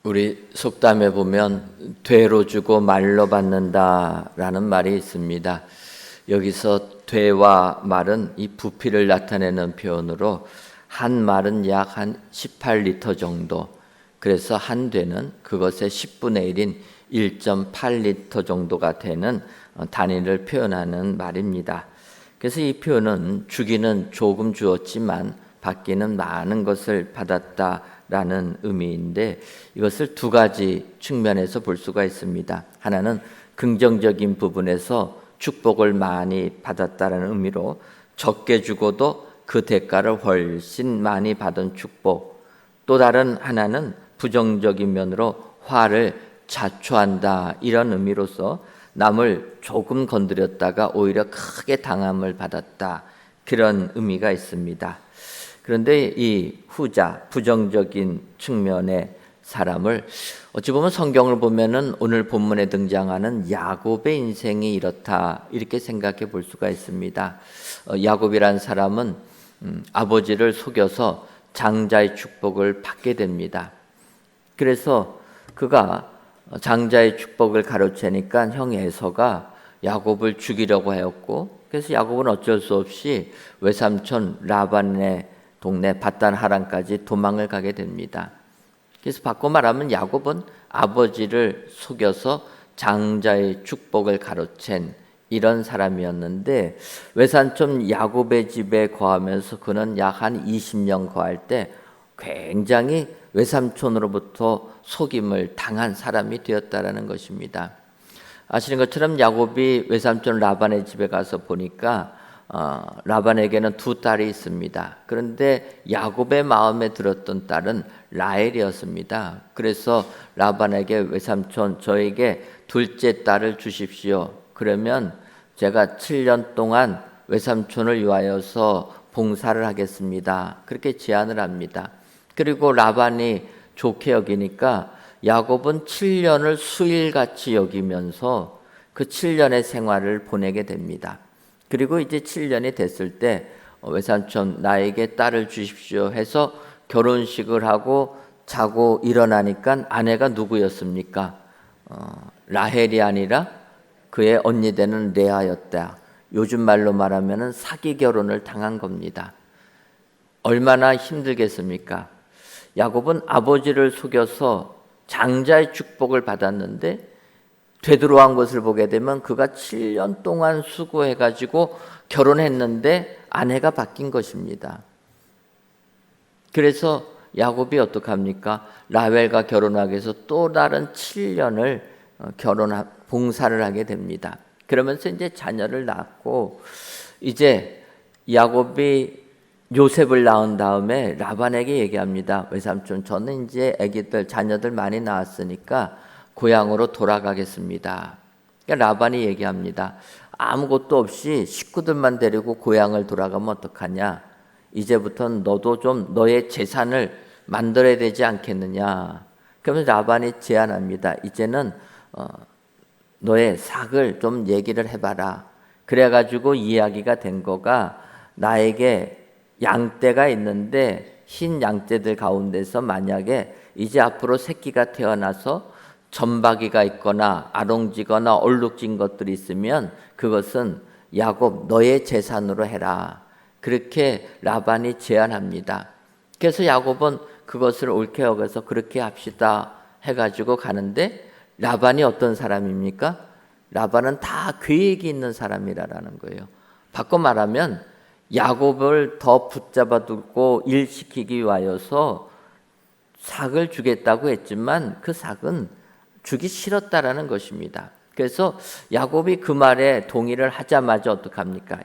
우리 속담에 보면 되로 주고 말로 받는다라는 말이 있습니다. 여기서 되와 말은 이 부피를 나타내는 표현으로 한 말은 약 한 18리터 정도, 그래서 한 되는 그것의 10분의 1인 1.8리터 정도가 되는 단위를 표현하는 말입니다. 그래서 이 표현은 주기는 조금 주었지만 받기는 많은 것을 받았다라는 의미인데, 이것을 두 가지 측면에서 볼 수가 있습니다. 하나는 긍정적인 부분에서 축복을 많이 받았다라는 의미로 적게 주고도 그 대가를 훨씬 많이 받은 축복, 또 다른 하나는 부정적인 면으로 화를 자초한다, 이런 의미로서 남을 조금 건드렸다가 오히려 크게 당함을 받았다, 그런 의미가 있습니다. 그런데 이 후자, 부정적인 측면의 사람을 어찌 보면 성경을 보면은 오늘 본문에 등장하는 야곱의 인생이 이렇다, 이렇게 생각해 볼 수가 있습니다. 야곱이란 사람은 아버지를 속여서 장자의 축복을 받게 됩니다. 그래서 그가 장자의 축복을 가로채니까 형 에서가 야곱을 죽이려고 하였고, 그래서 야곱은 어쩔 수 없이 외삼촌 라반의 동네 밧단 하란까지 도망을 가게 됩니다. 그래서 바꿔 말하면 야곱은 아버지를 속여서 장자의 축복을 가로챈 이런 사람이었는데, 외삼촌 야곱의 집에 거하면서 그는 약 한 20년 거할 때 굉장히 외삼촌으로부터 속임을 당한 사람이 되었다라는 것입니다. 아시는 것처럼 야곱이 외삼촌 라반의 집에 가서 보니까 라반에게는 두 딸이 있습니다. 그런데 야곱의 마음에 들었던 딸은 라헬이었습니다. 그래서 라반에게 외삼촌, 저에게 둘째 딸을 주십시오. 그러면 제가 7년 동안 외삼촌을 위하여서 봉사를 하겠습니다, 그렇게 제안을 합니다. 그리고 라반이 좋게 여기니까 야곱은 7년을 수일같이 여기면서 그 7년의 생활을 보내게 됩니다. 그리고 이제 7년이 됐을 때 외삼촌, 나에게 딸을 주십시오 해서 결혼식을 하고 자고 일어나니까 아내가 누구였습니까? 라헬이 아니라 그의 언니 되는 레아였다. 요즘 말로 말하면 사기 결혼을 당한 겁니다. 얼마나 힘들겠습니까? 야곱은 아버지를 속여서 장자의 축복을 받았는데, 되돌아온 것을 보게 되면 그가 7년 동안 수고해가지고 결혼했는데 아내가 바뀐 것입니다. 그래서 야곱이 어떡합니까? 라헬과 결혼하기 위해서 또 다른 7년을 봉사를 하게 됩니다. 그러면서 이제 자녀를 낳고, 이제 야곱이 요셉을 낳은 다음에 라반에게 얘기합니다. 외삼촌, 저는 이제 아기들, 자녀들 많이 낳았으니까 고향으로 돌아가겠습니다. 그러니까 라반이 얘기합니다. 아무것도 없이 식구들만 데리고 고향을 돌아가면 어떡하냐? 이제부터는 너도 좀 너의 재산을 만들어야 되지 않겠느냐? 그러면서 라반이 제안합니다. 이제는 너의 삭을 좀 얘기를 해봐라. 그래가지고 이야기가 된 거가, 나에게 양떼가 있는데 흰 양떼들 가운데서 만약에 이제 앞으로 새끼가 태어나서 점박이가 있거나 아롱지거나 얼룩진 것들이 있으면 그것은 야곱 너의 재산으로 해라, 그렇게 라반이 제안합니다. 그래서 야곱은 그것을 옳게 여겨서 그렇게 합시다 해가지고 가는데, 라반이 어떤 사람입니까? 라반은 다 계획이 있는 사람이라는 거예요. 바꿔 말하면 야곱을 더 붙잡아 두고 일시키기 위하여서 삭을 주겠다고 했지만 그 삭은 주기 싫었다라는 것입니다. 그래서 야곱이 그 말에 동의를 하자마자 어떡합니까?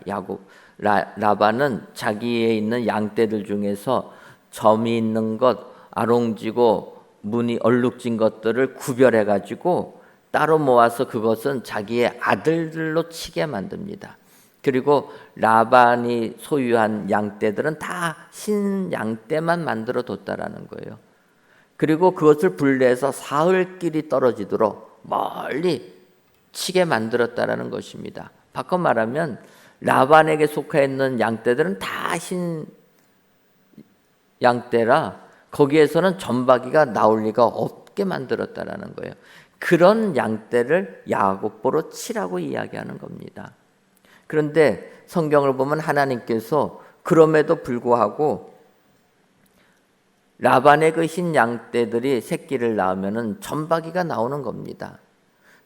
라반은 자기에 있는 양떼들 중에서 점이 있는 것, 아롱지고 무늬 얼룩진 것들을 구별해 가지고 따로 모아서 그것은 자기의 아들들로 치게 만듭니다. 그리고 라반이 소유한 양떼들은 다 흰 양떼만 만들어 뒀다라는 거예요. 그리고 그것을 분리해서 사흘길이 떨어지도록 멀리 치게 만들었다라는 것입니다. 바꿔 말하면 라반에게 속해 있는 양떼들은 다 흰 양떼라 거기에서는 점박이가 나올 리가 없게 만들었다라는 거예요. 그런 양떼를 야곱보로 치라고 이야기하는 겁니다. 그런데 성경을 보면 하나님께서 그럼에도 불구하고 라반의 그 흰 양떼들이 새끼를 낳으면은 점박이가 나오는 겁니다.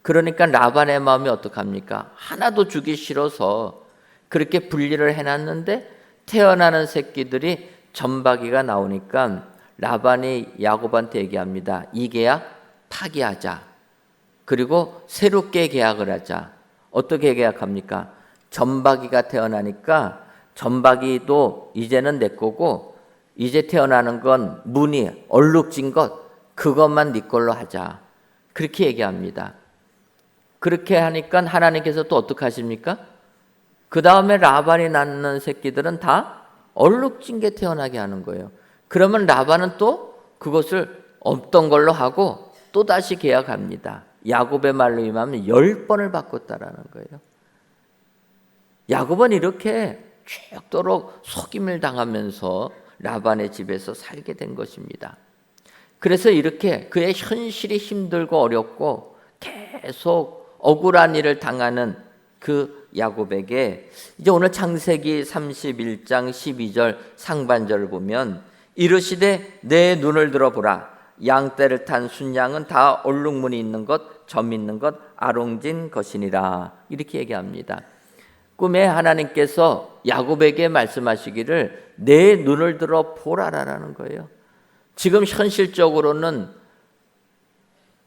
그러니까 라반의 마음이 어떡합니까? 하나도 주기 싫어서 그렇게 분리를 해놨는데 태어나는 새끼들이 점박이가 나오니까 라반이 야곱한테 얘기합니다. 이 계약 파기하자. 그리고 새롭게 계약을 하자. 어떻게 계약합니까? 점박이가 태어나니까 점박이도 이제는 내 거고 이제 태어나는 건 무늬 얼룩진 것 그것만 네 걸로 하자. 그렇게 얘기합니다. 그렇게 하니까 하나님께서 또 어떻게 하십니까? 그 다음에 라반이 낳는 새끼들은 다 얼룩진 게 태어나게 하는 거예요. 그러면 라반은 또 그것을 없던 걸로 하고 또 다시 계약합니다. 야곱의 말로 임하면 10번을 바꿨다라는 거예요. 야곱은 이렇게 죽도록 속임을 당하면서 라반의 집에서 살게 된 것입니다. 그래서 이렇게 그의 현실이 힘들고 어렵고 계속 억울한 일을 당하는 그 야곱에게 이제 오늘 창세기 31장 12절 상반절을 보면 이르시되 내 눈을 들어보라 양떼를 탄 순양은 다 얼룩무늬 있는 것 점 있는 것 아롱진 것이니라 이렇게 얘기합니다. 꿈에 하나님께서 야곱에게 말씀하시기를 내 눈을 들어 보라라는 거예요. 지금 현실적으로는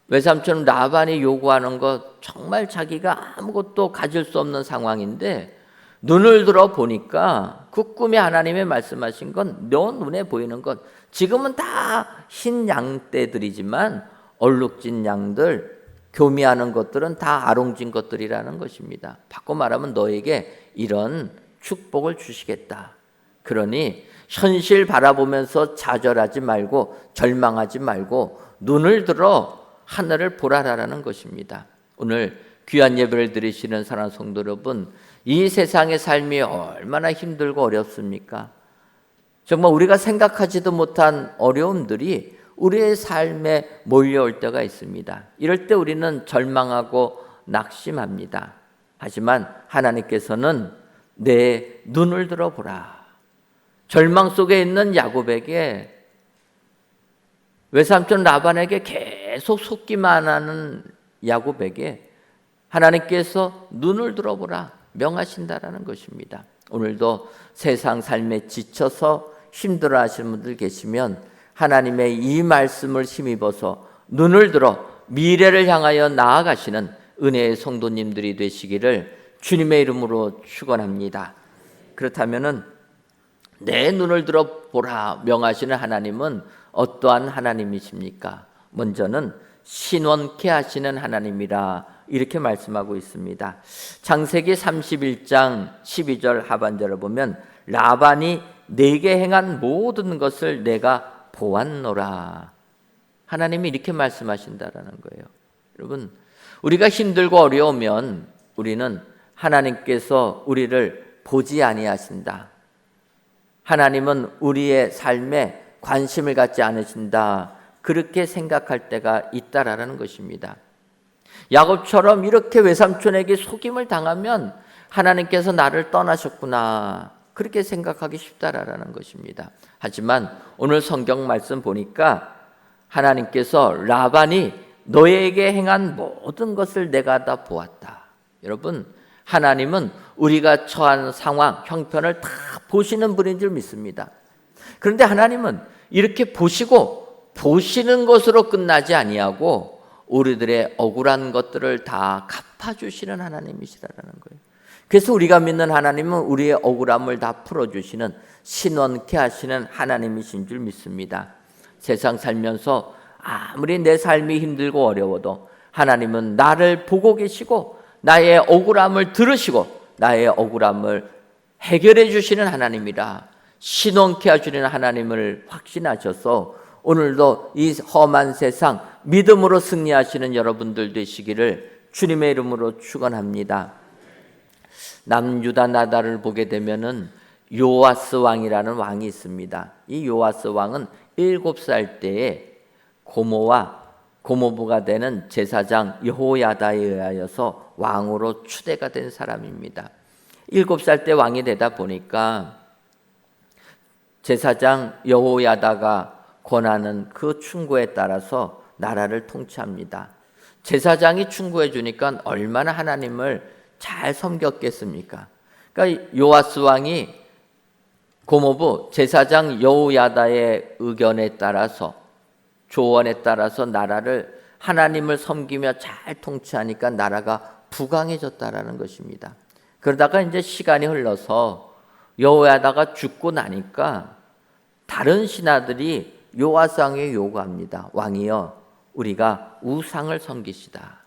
외삼촌 라반이 요구하는 것 정말 자기가 아무것도 가질 수 없는 상황인데 눈을 들어 보니까 그 꿈에 하나님이 말씀하신 건 너 눈에 보이는 것 지금은 다 흰 양떼들이지만 얼룩진 양들 교미하는 것들은 다 아롱진 것들이라는 것입니다. 바꿔 말하면 너에게 이런 축복을 주시겠다. 그러니 현실 바라보면서 좌절하지 말고 절망하지 말고 눈을 들어 하늘을 보라라는 것입니다. 오늘 귀한 예배를 드리시는 사랑하는 성도 여러분, 이 세상의 삶이 얼마나 힘들고 어렵습니까? 정말 우리가 생각하지도 못한 어려움들이 우리의 삶에 몰려올 때가 있습니다. 이럴 때 우리는 절망하고 낙심합니다. 하지만 하나님께서는 내 눈을 들어보라. 절망 속에 있는 야곱에게 외삼촌 라반에게 계속 속기만 하는 야곱에게 하나님께서 눈을 들어보라 명하신다라는 것입니다. 오늘도 세상 삶에 지쳐서 힘들어하시는 분들 계시면 하나님의 이 말씀을 힘입어서 눈을 들어 미래를 향하여 나아가시는 은혜의 성도님들이 되시기를 주님의 이름으로 축원합니다. 그렇다면은 내 눈을 들어 보라 명하시는 하나님은 어떠한 하나님이십니까? 먼저는 신원케 하시는 하나님이라 이렇게 말씀하고 있습니다. 창세기 31장 12절 하반절을 보면 라반이 내게 행한 모든 것을 내가 보았노라. 하나님이 이렇게 말씀하신다라는 거예요. 여러분, 우리가 힘들고 어려우면 우리는 하나님께서 우리를 보지 아니하신다. 하나님은 우리의 삶에 관심을 갖지 않으신다. 그렇게 생각할 때가 있다라는 것입니다. 야곱처럼 이렇게 외삼촌에게 속임을 당하면 하나님께서 나를 떠나셨구나. 그렇게 생각하기 쉽다라는 것입니다. 하지만 오늘 성경 말씀 보니까 하나님께서 라반이 너에게 행한 모든 것을 내가 다 보았다. 여러분, 하나님은 우리가 처한 상황, 형편을 다 보시는 분인 줄 믿습니다. 그런데 하나님은 이렇게 보시는 것으로 끝나지 아니하고 우리들의 억울한 것들을 다 갚아주시는 하나님이시라는 거예요. 그래서 우리가 믿는 하나님은 우리의 억울함을 다 풀어주시는 신원케 하시는 하나님이신 줄 믿습니다. 세상 살면서 아무리 내 삶이 힘들고 어려워도 하나님은 나를 보고 계시고 나의 억울함을 들으시고 나의 억울함을 해결해 주시는 하나님이라 신원케 하시는 하나님을 확신하셔서 오늘도 이 험한 세상 믿음으로 승리하시는 여러분들 되시기를 주님의 이름으로 축원합니다. 남유다 나달을 보게 되면은 요아스 왕이라는 왕이 있습니다. 이 요아스 왕은 7살 때에 고모와 고모부가 되는 제사장 여호야다에 의하여서 왕으로 추대가 된 사람입니다. 7살 때 왕이 되다 보니까 제사장 여호야다가 권하는 그 충고에 따라서 나라를 통치합니다. 제사장이 충고해 주니까 얼마나 하나님을 잘 섬겼겠습니까? 그러니까 요아스 왕이 고모부 제사장 여호야다의 의견에 따라서, 조언에 따라서 나라를 하나님을 섬기며 잘 통치하니까 나라가 부강해졌다라는 것입니다. 그러다가 이제 시간이 흘러서 여호야다가 죽고 나니까 다른 신하들이 요아스 왕에게 요구합니다. 왕이여, 우리가 우상을 섬기시다.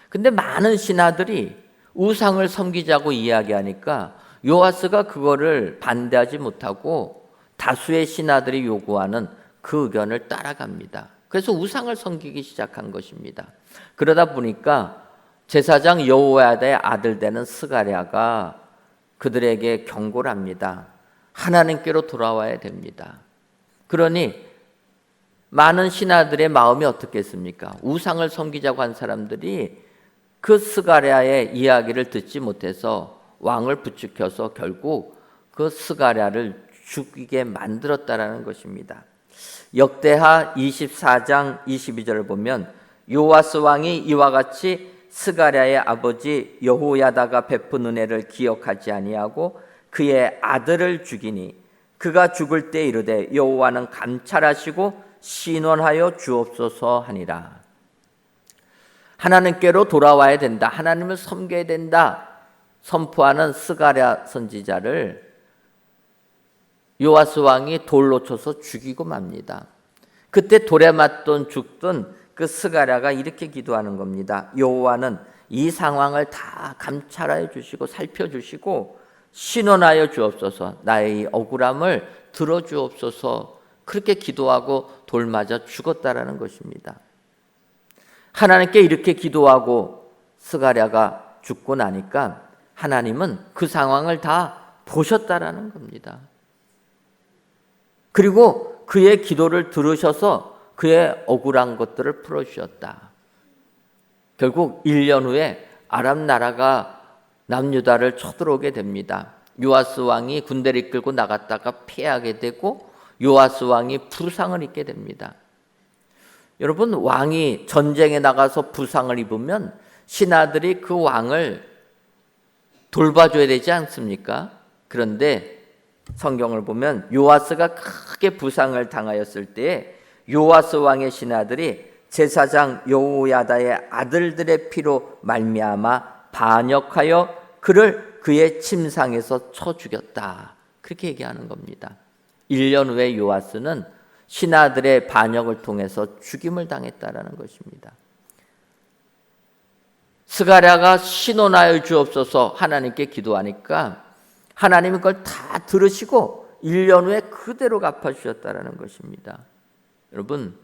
근데 많은 신하들이 우상을 섬기자고 이야기하니까 요아스가 그거를 반대하지 못하고 다수의 신하들이 요구하는 그 의견을 따라갑니다. 그래서 우상을 섬기기 시작한 것입니다. 그러다 보니까 제사장 여호야다의 아들 되는 스가랴가 그들에게 경고를 합니다. 하나님께로 돌아와야 됩니다. 그러니 많은 신하들의 마음이 어떻겠습니까? 우상을 섬기자고 한 사람들이 그 스가랴의 이야기를 듣지 못해서 왕을 부추겨서 결국 그 스가랴를 죽이게 만들었다라는 것입니다. 역대하 24장 22절을 보면 요아스 왕이 이와 같이 스가랴의 아버지 여호야다가 베푼 은혜를 기억하지 아니하고 그의 아들을 죽이니 그가 죽을 때 이르되 여호와는 감찰하시고 신원하여 주옵소서 하니라. 하나님께로 돌아와야 된다, 하나님을 섬겨야 된다 선포하는 스가랴 선지자를 요아스 왕이 돌로 쳐서 죽이고 맙니다. 그때 돌에 맞던 죽던 그 스가랴가 이렇게 기도하는 겁니다. 여호와는 이 상황을 다 감찰하여 주시고 살펴주시고 신원하여 주옵소서, 나의 이 억울함을 들어주옵소서. 그렇게 기도하고 돌 맞아 죽었다라는 것입니다. 하나님께 이렇게 기도하고 스가랴가 죽고 나니까 하나님은 그 상황을 다 보셨다라는 겁니다. 그리고 그의 기도를 들으셔서 그의 억울한 것들을 풀어주셨다. 결국 1년 후에 아람 나라가 남유다를 쳐들어오게 됩니다. 요아스 왕이 군대를 이끌고 나갔다가 패하게 되고 요아스 왕이 부상을 입게 됩니다. 여러분, 왕이 전쟁에 나가서 부상을 입으면 신하들이 그 왕을 돌봐줘야 되지 않습니까? 그런데 성경을 보면 요아스가 크게 부상을 당하였을 때에 요아스 왕의 신하들이 제사장 여호야다의 아들들의 피로 말미암아 반역하여 그를 그의 침상에서 쳐 죽였다. 그렇게 얘기하는 겁니다. 1년 후에 요아스는 신하들의 반역을 통해서 죽임을 당했다라는 것입니다. 스가랴가 신원하여 주옵소서 하나님께 기도하니까 하나님이 그걸 다 들으시고 1년 후에 그대로 갚아주셨다라는 것입니다. 여러분,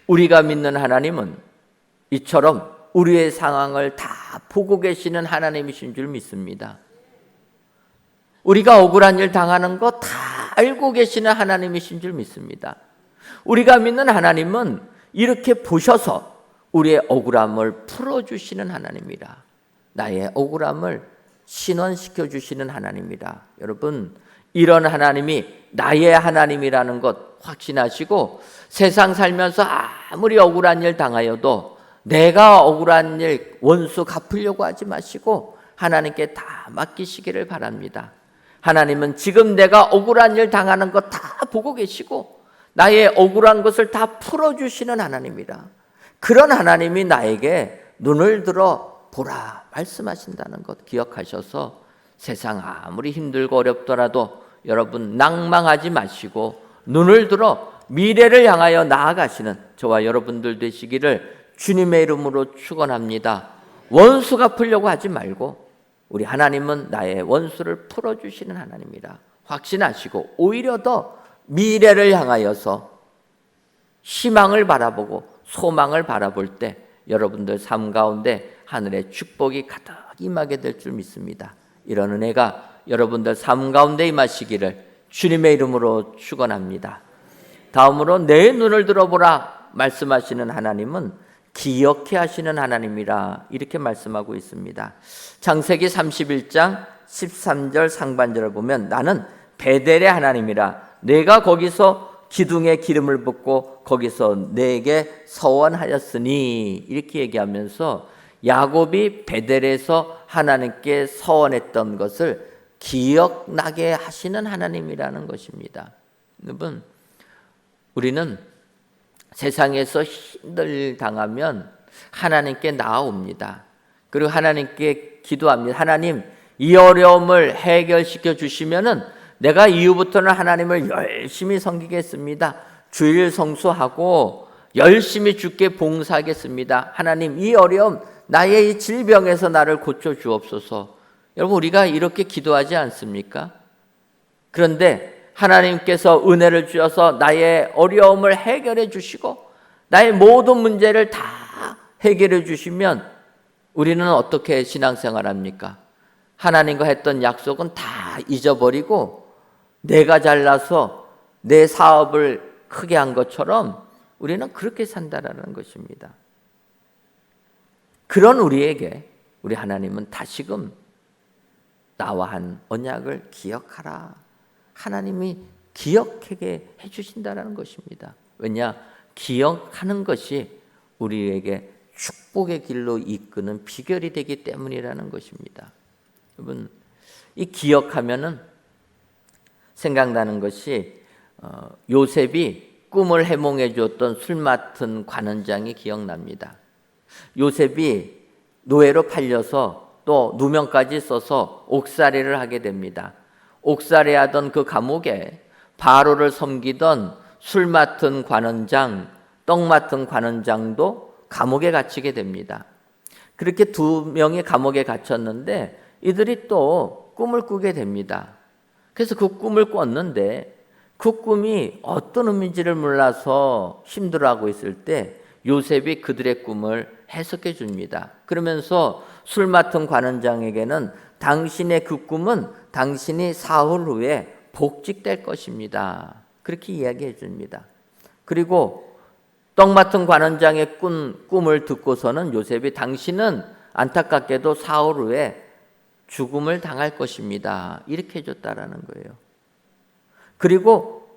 우리가 믿는 하나님은 이처럼 우리의 상황을 다 보고 계시는 하나님이신 줄 믿습니다. 우리가 억울한 일 당하는 거 다 알고 계시는 하나님이신 줄 믿습니다. 우리가 믿는 하나님은 이렇게 보셔서 우리의 억울함을 풀어주시는 하나님이라, 나의 억울함을 신원시켜 주시는 하나님이라. 여러분, 이런 하나님이 나의 하나님이라는 것 확신하시고 세상 살면서 아무리 억울한 일 당하여도 내가 억울한 일 원수 갚으려고 하지 마시고 하나님께 다 맡기시기를 바랍니다. 하나님은 지금 내가 억울한 일 당하는 것 다 보고 계시고 나의 억울한 것을 다 풀어주시는 하나님이라. 그런 하나님이 나에게 눈을 들어 보라 말씀하신다는 것 기억하셔서 세상 아무리 힘들고 어렵더라도 여러분 낭망하지 마시고 눈을 들어 미래를 향하여 나아가시는 저와 여러분들 되시기를 주님의 이름으로 축원합니다. 원수 갚으려고 하지 말고 우리 하나님은 나의 원수를 풀어주시는 하나님이라 확신하시고 오히려 더 미래를 향하여서 희망을 바라보고 소망을 바라볼 때 여러분들 삶 가운데 하늘의 축복이 가득 임하게 될 줄 믿습니다. 이런 은혜가 여러분들 삶 가운데 임하시기를 주님의 이름으로 축원합니다. 다음으로 내 눈을 들어보라 말씀하시는 하나님은 기억해 하시는 하나님이라 이렇게 말씀하고 있습니다. 창세기 31장 13절 상반절을 보면 나는 베델의 하나님이라 내가 거기서 기둥에 기름을 붓고 거기서 내게 서원하였으니 이렇게 얘기하면서 야곱이 베델에서 하나님께 서원했던 것을 기억나게 하시는 하나님이라는 것입니다. 여러분, 우리는 세상에서 힘들 당하면 하나님께 나아옵니다. 그리고 하나님께 기도합니다. 하나님, 이 어려움을 해결시켜 주시면은 내가 이후부터는 하나님을 열심히 섬기겠습니다. 주일 성수하고 열심히 주께 봉사하겠습니다. 하나님, 이 어려움, 나의 이 질병에서 나를 고쳐 주옵소서. 여러분, 우리가 이렇게 기도하지 않습니까? 그런데 하나님께서 은혜를 주셔서 나의 어려움을 해결해 주시고 나의 모든 문제를 다 해결해 주시면 우리는 어떻게 신앙생활합니까? 하나님과 했던 약속은 다 잊어버리고 내가 잘나서 내 사업을 크게 한 것처럼 우리는 그렇게 산다라는 것입니다. 그런 우리에게 우리 하나님은 다시금 나와 한 언약을 기억하라. 하나님이 기억하게 해주신다라는 것입니다. 왜냐? 기억하는 것이 우리에게 축복의 길로 이끄는 비결이 되기 때문이라는 것입니다. 여러분, 이 기억하면은 생각나는 것이 요셉이 꿈을 해몽해 주었던 술 맡은 관원장이 기억납니다. 요셉이 노예로 팔려서 또 누명까지 써서 옥살이를 하게 됩니다. 옥살이하던 그 감옥에 바로를 섬기던 술 맡은 관원장, 떡 맡은 관원장도 감옥에 갇히게 됩니다. 그렇게 두 명이 감옥에 갇혔는데 이들이 또 꿈을 꾸게 됩니다. 그래서 그 꿈을 꿨는데 그 꿈이 어떤 의미인지를 몰라서 힘들어하고 있을 때 요셉이 그들의 꿈을 해석해 줍니다. 그러면서 술 맡은 관원장에게는 당신의 그 꿈은 당신이 사흘 후에 복직될 것입니다. 그렇게 이야기해 줍니다. 그리고 떡 맡은 관원장의 꿈을 듣고서는 요셉이 당신은 안타깝게도 사흘 후에 죽음을 당할 것입니다. 이렇게 해줬다라는 거예요. 그리고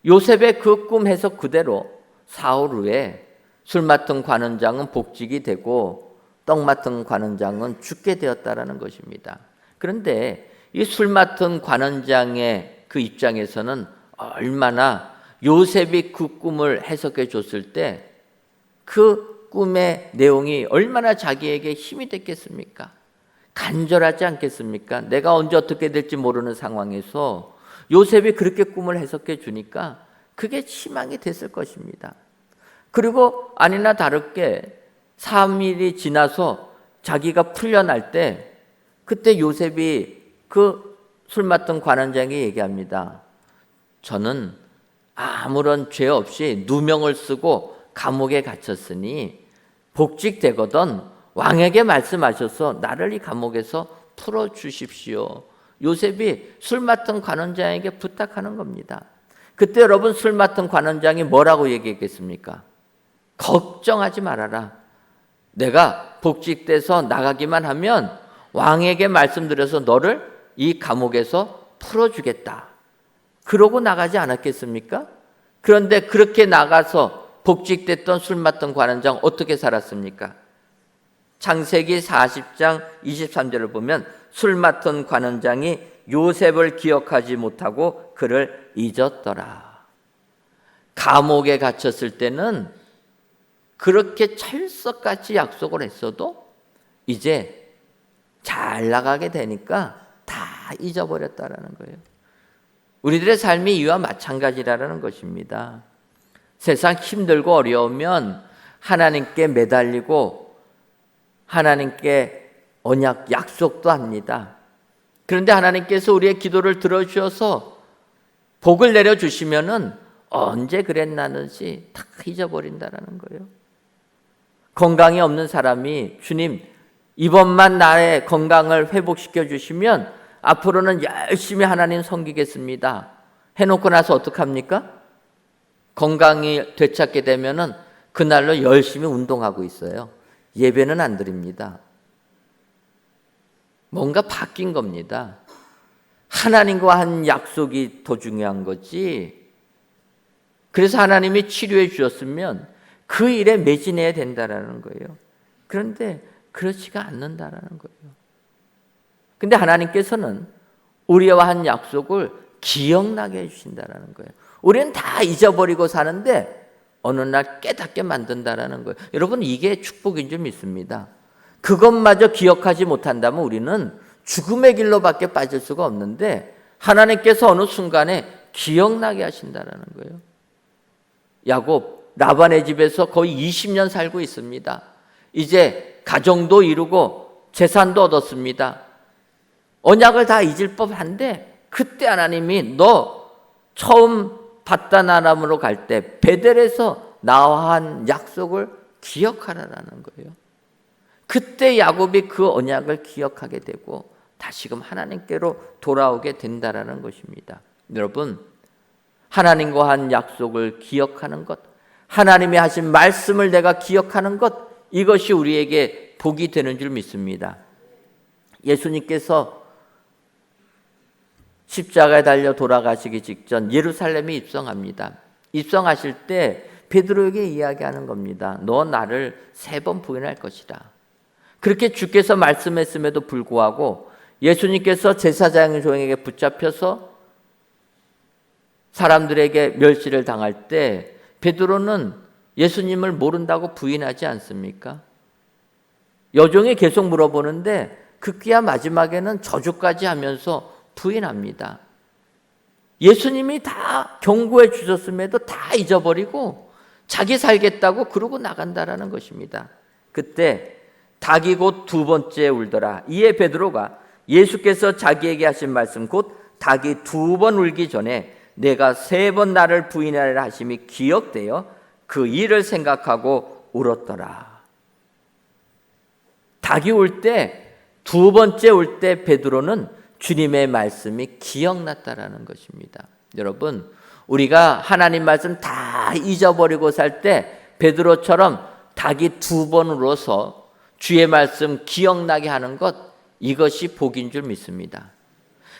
요셉의 그 꿈 해석 그대로 사흘 후에 술 맡은 관원장은 복직이 되고 떡 맡은 관원장은 죽게 되었다라는 것입니다. 그런데 이 술 맡은 관원장의 그 입장에서는 얼마나 요셉이 그 꿈을 해석해 줬을 때 그 꿈의 내용이 얼마나 자기에게 힘이 됐겠습니까? 간절하지 않겠습니까? 내가 언제 어떻게 될지 모르는 상황에서 요셉이 그렇게 꿈을 해석해 주니까 그게 희망이 됐을 것입니다. 그리고 아니나 다르게 3일이 지나서 자기가 풀려날 때 그때 요셉이 그 술 맡은 관원장에게 얘기합니다. 저는 아무런 죄 없이 누명을 쓰고 감옥에 갇혔으니 복직되거든 왕에게 말씀하셔서 나를 이 감옥에서 풀어주십시오. 요셉이 술 맡은 관원장에게 부탁하는 겁니다. 그때 여러분 술 맡은 관원장이 뭐라고 얘기했겠습니까? 걱정하지 말아라. 내가 복직돼서 나가기만 하면 왕에게 말씀드려서 너를 이 감옥에서 풀어주겠다. 그러고 나가지 않았겠습니까? 그런데 그렇게 나가서 복직됐던 술 맡은 관원장 어떻게 살았습니까? 창세기 40장 23절을 보면 술 맡은 관원장이 요셉을 기억하지 못하고 그를 잊었더라. 감옥에 갇혔을 때는 그렇게 철석같이 약속을 했어도 이제 잘 나가게 되니까 다 잊어버렸다라는 거예요. 우리들의 삶이 이와 마찬가지라는 것입니다. 세상 힘들고 어려우면 하나님께 매달리고 하나님께 언약 약속도 합니다. 그런데 하나님께서 우리의 기도를 들어주셔서 복을 내려주시면은 언제 그랬나는지 다 잊어버린다라는 거예요. 건강이 없는 사람이 주님 이번만 나의 건강을 회복시켜 주시면 앞으로는 열심히 하나님 섬기겠습니다 해놓고 나서 어떡합니까? 건강이 되찾게 되면은 그날로 열심히 운동하고 있어요. 예배는 안 드립니다. 뭔가 바뀐 겁니다. 하나님과 한 약속이 더 중요한 거지. 그래서 하나님이 치료해 주셨으면 그 일에 매진해야 된다라는 거예요. 그런데 그렇지가 않는다라는 거예요. 근데 하나님께서는 우리와 한 약속을 기억나게 해주신다라는 거예요. 우리는 다 잊어버리고 사는데 어느 날 깨닫게 만든다라는 거예요. 여러분, 이게 축복인 줄 믿습니다. 그것마저 기억하지 못한다면 우리는 죽음의 길로밖에 빠질 수가 없는데 하나님께서 어느 순간에 기억나게 하신다라는 거예요. 야곱, 라반의 집에서 거의 20년 살고 있습니다. 이제 가정도 이루고 재산도 얻었습니다. 언약을 다 잊을 법한데 그때 하나님이 너 처음 바단 아람으로 갈 때 베델에서 나와 한 약속을 기억하라라는 거예요. 그때 야곱이 그 언약을 기억하게 되고 다시금 하나님께로 돌아오게 된다라는 것입니다. 여러분, 하나님과 한 약속을 기억하는 것, 하나님이 하신 말씀을 내가 기억하는 것, 이것이 우리에게 복이 되는 줄 믿습니다. 예수님께서 십자가에 달려 돌아가시기 직전 예루살렘에 입성합니다. 입성하실 때 베드로에게 이야기하는 겁니다. 너 나를 3번 부인할 것이다. 그렇게 주께서 말씀했음에도 불구하고 예수님께서 제사장 종에게 붙잡혀서 사람들에게 멸시를 당할 때 베드로는 예수님을 모른다고 부인하지 않습니까? 여종이 계속 물어보는데 급기야 마지막에는 저주까지 하면서 부인합니다. 예수님이 다 경고해 주셨음에도 다 잊어버리고 자기 살겠다고 그러고 나간다라는 것입니다. 그때 닭이 곧 2번째 울더라. 이에 베드로가 예수께서 자기에게 하신 말씀 곧 닭이 2번 울기 전에 내가 3번 나를 부인하리라 하심이 기억되어 그 일을 생각하고 울었더라. 닭이 울 때 2번째 울 때 베드로는 주님의 말씀이 기억났다라는 것입니다. 여러분, 우리가 하나님 말씀 다 잊어버리고 살 때 베드로처럼 닭이 2번 울어서 주의 말씀 기억나게 하는 것, 이것이 복인 줄 믿습니다.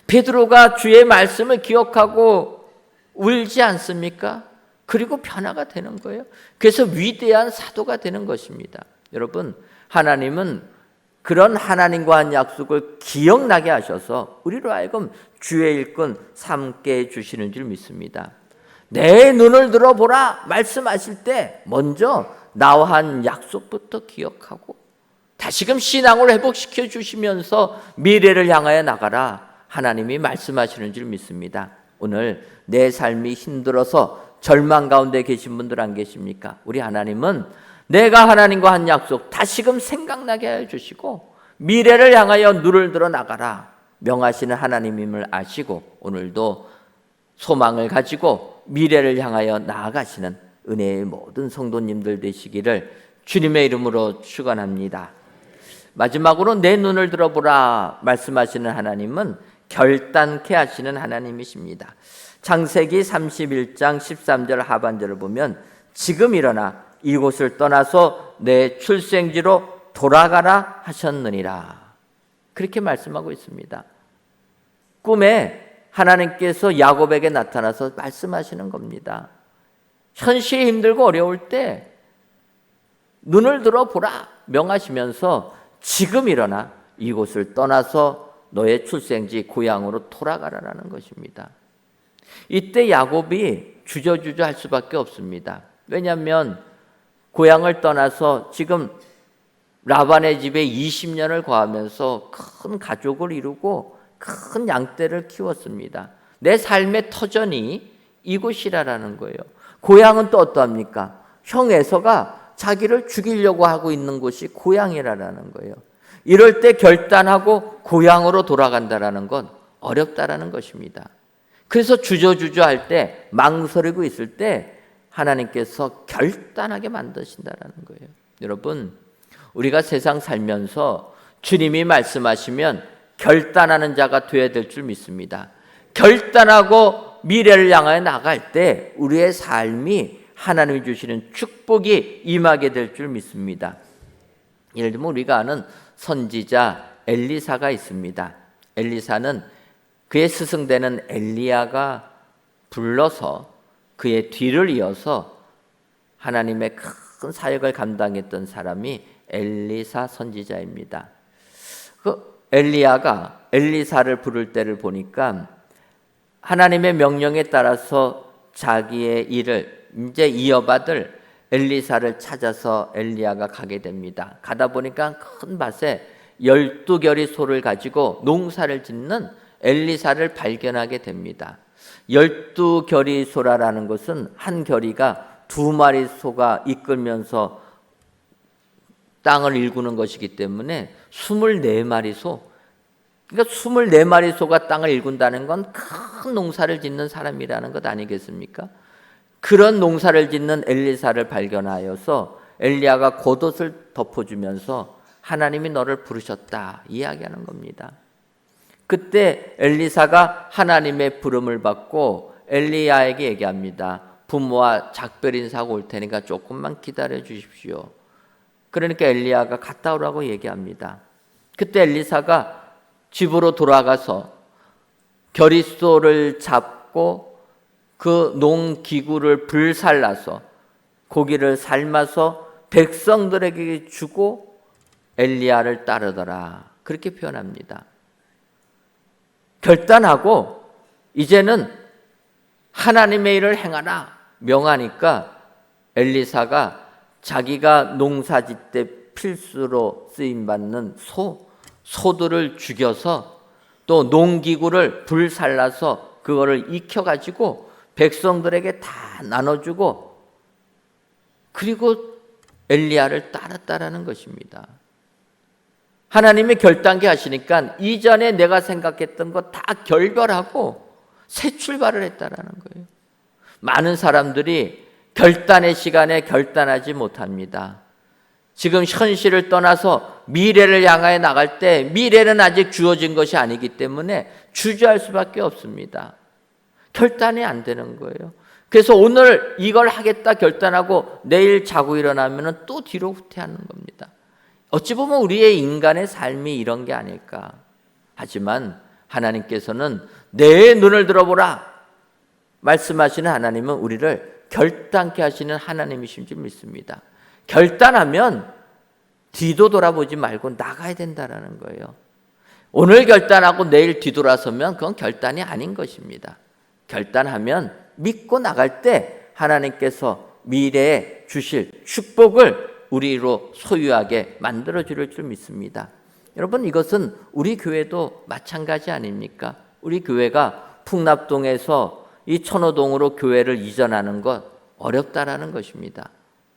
베드로가 주의 말씀을 기억하고 울지 않습니까? 그리고 변화가 되는 거예요. 그래서 위대한 사도가 되는 것입니다. 여러분, 하나님은 그런 하나님과 한 약속을 기억나게 하셔서 우리로 하여금 주의 일꾼 삼게 해주시는 줄 믿습니다. 내 눈을 들어보라 말씀하실 때 먼저 나와 한 약속부터 기억하고 다시금 신앙을 회복시켜 주시면서 미래를 향하여 나가라 하나님이 말씀하시는 줄 믿습니다. 오늘 내 삶이 힘들어서 절망 가운데 계신 분들 안 계십니까? 우리 하나님은 내가 하나님과 한 약속 다시금 생각나게 해주시고 미래를 향하여 눈을 들어 나가라 명하시는 하나님임을 아시고 오늘도 소망을 가지고 미래를 향하여 나아가시는 은혜의 모든 성도님들 되시기를 주님의 이름으로 축원합니다. 마지막으로 내 눈을 들어보라 말씀하시는 하나님은 결단케 하시는 하나님이십니다. 창세기 31장 13절 하반절을 보면 지금 일어나 이곳을 떠나서 내 출생지로 돌아가라 하셨느니라. 그렇게 말씀하고 있습니다. 꿈에 하나님께서 야곱에게 나타나서 말씀하시는 겁니다. 현실이 힘들고 어려울 때 눈을 들어보라 명하시면서 지금 일어나 이곳을 떠나서 너의 출생지 고향으로 돌아가라라는 것입니다. 이때 야곱이 주저주저 할 수밖에 없습니다. 왜냐하면 고향을 떠나서 지금 라반의 집에 20년을 거하면서 큰 가족을 이루고 큰 양떼를 키웠습니다. 내 삶의 터전이 이곳이라는 거예요. 고향은 또 어떠합니까? 형 에서가 자기를 죽이려고 하고 있는 곳이 고향이라는 거예요. 이럴 때 결단하고 고향으로 돌아간다는 건 어렵다라는 것입니다. 그래서 주저주저할 때 망설이고 있을 때 하나님께서 결단하게 만드신다라는 거예요. 여러분, 우리가 세상 살면서 주님이 말씀하시면 결단하는 자가 되어야 될 줄 믿습니다. 결단하고 미래를 향하여 나갈 때 우리의 삶이 하나님이 주시는 축복이 임하게 될 줄 믿습니다. 예를 들면 우리가 아는 선지자 엘리사가 있습니다. 엘리사는 그의 스승되는 엘리야가 불러서 그의 뒤를 이어서 하나님의 큰 사역을 감당했던 사람이 엘리사 선지자입니다. 그 엘리야가 엘리사를 부를 때를 보니까 하나님의 명령에 따라서 자기의 일을 이제 이어받을 엘리사를 찾아서 엘리야가 가게 됩니다. 가다 보니까 큰 밭에 12결의 소를 가지고 농사를 짓는 엘리사를 발견하게 됩니다. 12결의 소라라는 것은 한 결의가 2마리 소가 이끌면서 땅을 일구는 것이기 때문에 24마리 소, 그러니까 24마리 소가 땅을 일군다는 건 큰 농사를 짓는 사람이라는 것 아니겠습니까? 그런 농사를 짓는 엘리사를 발견하여서 엘리야가 겉옷을 덮어주면서 하나님이 너를 부르셨다 이야기하는 겁니다. 그때 엘리사가 하나님의 부름을 받고 엘리야에게 얘기합니다. 부모와 작별 인사가 올 테니까 조금만 기다려 주십시오. 그러니까 엘리야가 갔다 오라고 얘기합니다. 그때 엘리사가 집으로 돌아가서 결의소를 잡고 그 농기구를 불살라서 고기를 삶아서 백성들에게 주고 엘리야를 따르더라. 그렇게 표현합니다. 결단하고 이제는 하나님의 일을 행하라 명하니까 엘리사가 자기가 농사짓 때 필수로 쓰임받는 소들을 죽여서 또 농기구를 불살라서 그거를 익혀가지고 백성들에게 다 나눠주고 그리고 엘리야를 따랐다라는 것입니다. 하나님이 결단케 하시니까 이전에 내가 생각했던 거 다 결별하고 새 출발을 했다라는 거예요. 많은 사람들이 결단의 시간에 결단하지 못합니다. 지금 현실을 떠나서 미래를 향하여 나갈 때 미래는 아직 주어진 것이 아니기 때문에 주저할 수밖에 없습니다. 결단이 안 되는 거예요. 그래서 오늘 이걸 하겠다 결단하고 내일 자고 일어나면 또 뒤로 후퇴하는 겁니다. 어찌 보면 우리의 인간의 삶이 이런 게 아닐까. 하지만 하나님께서는 내 눈을 들어보라 말씀하시는 하나님은 우리를 결단케 하시는 하나님이신 줄 믿습니다. 결단하면 뒤도 돌아보지 말고 나가야 된다는 거예요. 오늘 결단하고 내일 뒤돌아서면 그건 결단이 아닌 것입니다. 결단하면 믿고 나갈 때 하나님께서 미래에 주실 축복을 우리로 소유하게 만들어 줄 줄 믿습니다. 여러분 이것은 우리 교회도 마찬가지 아닙니까? 우리 교회가 풍납동에서 이 천호동으로 교회를 이전하는 것 어렵다라는 것입니다.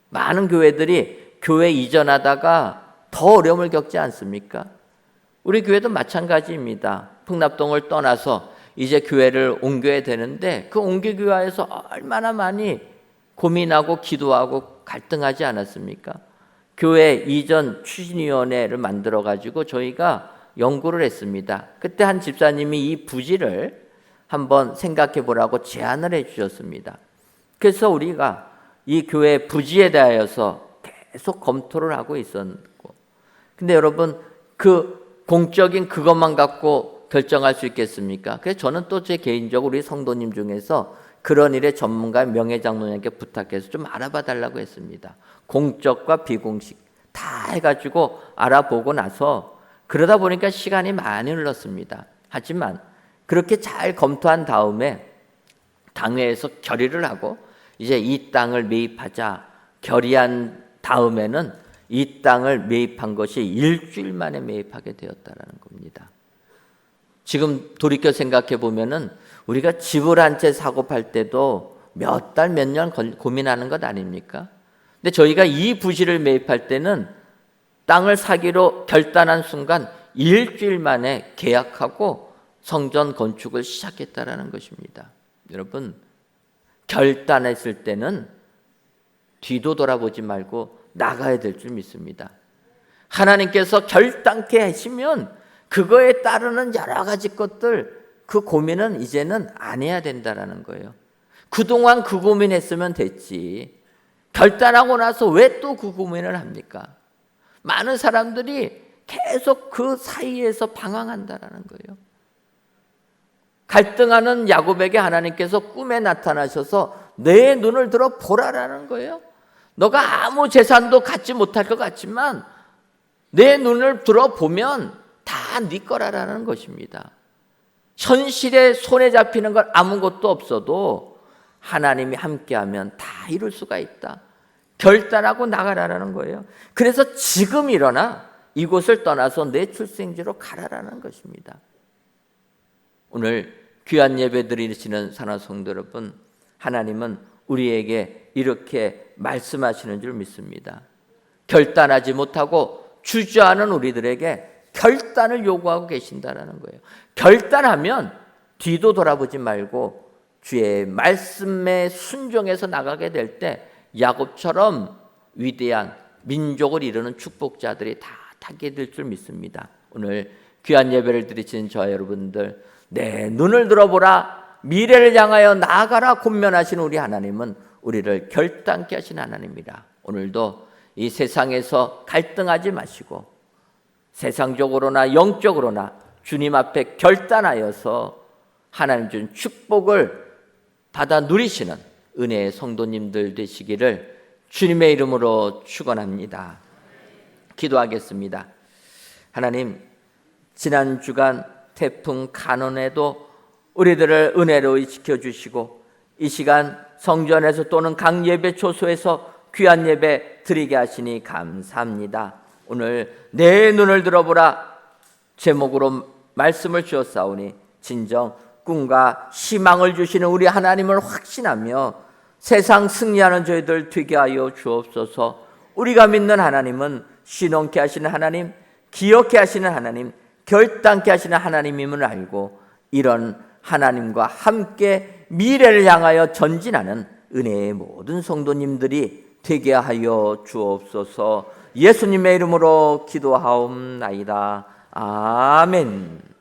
많은 교회들이 교회 이전하다가 더 어려움을 겪지 않습니까? 우리 교회도 마찬가지입니다. 풍납동을 떠나서 이제 교회를 옮겨야 되는데 그 옮기기 위해서 얼마나 많이 고민하고 기도하고 갈등하지 않았습니까? 교회 이전 추진위원회를 만들어가지고 저희가 연구를 했습니다. 그때 한 집사님이 이 부지를 한번 생각해 보라고 제안을 해 주셨습니다. 그래서 우리가 이 교회 부지에 대하여서 계속 검토를 하고 있었고, 근데 여러분 그 공적인 그것만 갖고 결정할 수 있겠습니까? 그래서 저는 또 제 개인적으로 우리 성도님 중에서 그런 일의 전문가 명예장로님께 부탁해서 좀 알아봐 달라고 했습니다. 공적과 비공식 다 해가지고 알아보고 나서 그러다 보니까 시간이 많이 흘렀습니다. 하지만 그렇게 잘 검토한 다음에 당회에서 결의를 하고 이제 이 땅을 매입하자 결의한 다음에는 이 땅을 매입한 것이 일주일 만에 매입하게 되었다라는 겁니다. 지금 돌이켜 생각해 보면은 우리가 집을 한 채 사고 팔 때도 몇 달, 몇 년 고민하는 것 아닙니까? 근데 저희가 이 부지를 매입할 때는 땅을 사기로 결단한 순간 일주일 만에 계약하고 성전 건축을 시작했다라는 것입니다. 여러분, 결단했을 때는 뒤도 돌아보지 말고 나가야 될 줄 믿습니다. 하나님께서 결단케 하시면 그거에 따르는 여러 가지 것들 그 고민은 이제는 안 해야 된다라는 거예요. 그동안 그 고민했으면 됐지. 결단하고 나서 왜 또 그 고민을 합니까? 많은 사람들이 계속 그 사이에서 방황한다라는 거예요. 갈등하는 야곱에게 하나님께서 꿈에 나타나셔서 내 눈을 들어 보라라는 거예요. 너가 아무 재산도 갖지 못할 것 같지만 내 눈을 들어 보면 다 네 거라라는 것입니다. 현실에 손에 잡히는 건 아무것도 없어도 하나님이 함께하면 다 이룰 수가 있다. 결단하고 나가라라는 거예요. 그래서 지금 일어나 이곳을 떠나서 내 출생지로 가라라는 것입니다. 오늘 귀한 예배 드리시는 사랑하는 성도 여러분, 하나님은 우리에게 이렇게 말씀하시는 줄 믿습니다. 결단하지 못하고 주저하는 우리들에게 결단을 요구하고 계신다는 거예요. 결단하면 뒤도 돌아보지 말고 주의 말씀에 순종해서 나가게 될 때 야곱처럼 위대한 민족을 이루는 축복자들이 다 타게 될 줄 믿습니다. 오늘 귀한 예배를 드리시는 저와 여러분들, 내 눈을 들어보라, 미래를 향하여 나아가라 권면하시는 우리 하나님은 우리를 결단케 하신 하나님입니다. 오늘도 이 세상에서 갈등하지 마시고 세상적으로나 영적으로나 주님 앞에 결단하여서 하나님 준 축복을 받아 누리시는 은혜의 성도님들 되시기를 주님의 이름으로 축원합니다. 기도하겠습니다. 하나님, 지난 주간 태풍 가논에도 우리들을 은혜로 지켜주시고 이 시간 성전에서 또는 각 예배 초소에서 귀한 예배 드리게 하시니 감사합니다. 오늘 내 눈을 들어보라 제목으로 말씀을 주었사오니 진정 꿈과 희망을 주시는 우리 하나님을 확신하며 세상 승리하는 저희들 되게 하여 주옵소서. 우리가 믿는 하나님은 신원케 하시는 하나님, 기억케 하시는 하나님, 결단케 하시는 하나님임을 알고 이런 하나님과 함께 미래를 향하여 전진하는 은혜의 모든 성도님들이 되게 하여 주옵소서. 예수님의 이름으로 기도하옵나이다. 아멘.